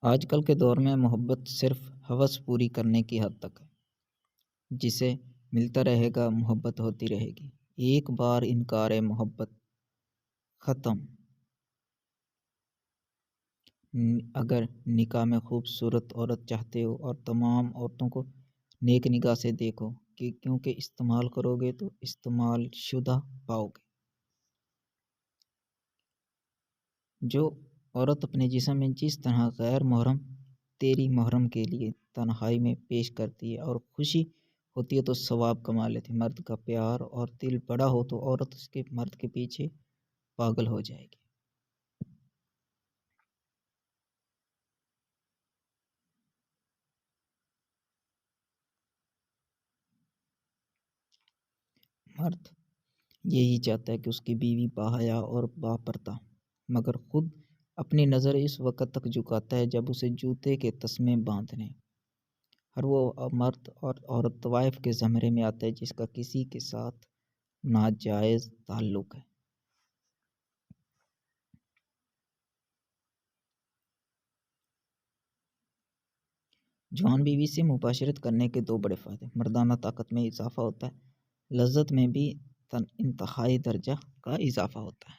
आजकल के दौर में मोहब्बत सिर्फ हवस पूरी करने की हद तक है। जिसे मिलता रहेगा मोहब्बत होती रहेगी। एक बार इनकार मोहब्बत ख़त्म। अगर निकाह में खूबसूरत औरत चाहते हो और तमाम औरतों को नेक निगाह से देखो कि क्योंकि इस्तेमाल करोगे तो इस्तेमाल शुदा पाओगे। जो औरत अपने जिस्म में जिस तरह गैर मुहर्रम तेरी मुहर्रम के लिए तन्हाई में पेश करती है और खुशी होती है तो सवाब कमा लेती है। मर्द का प्यार और दिल बड़ा हो तो औरत उसके मर्द के पीछे पागल हो जाएगी। मर्द यही चाहता है कि उसकी बीवी बाहया और बापर्दा, मगर खुद अपनी नज़र इस वक़्त तक झुकाता है जब उसे जूते के तस्मे बांधने। हर वो मर्द और औरत तवाइफ के ज़मरे में आता है जिसका किसी के साथ नाजायज़ ताल्लुक़ है। जवान बीवी से मुबाशरत करने के दो बड़े फ़ायदे। मर्दाना ताकत में इजाफ़ा होता है, लज़्ज़त में भी इंतहाई दर्जा का इजाफ़ा होता है।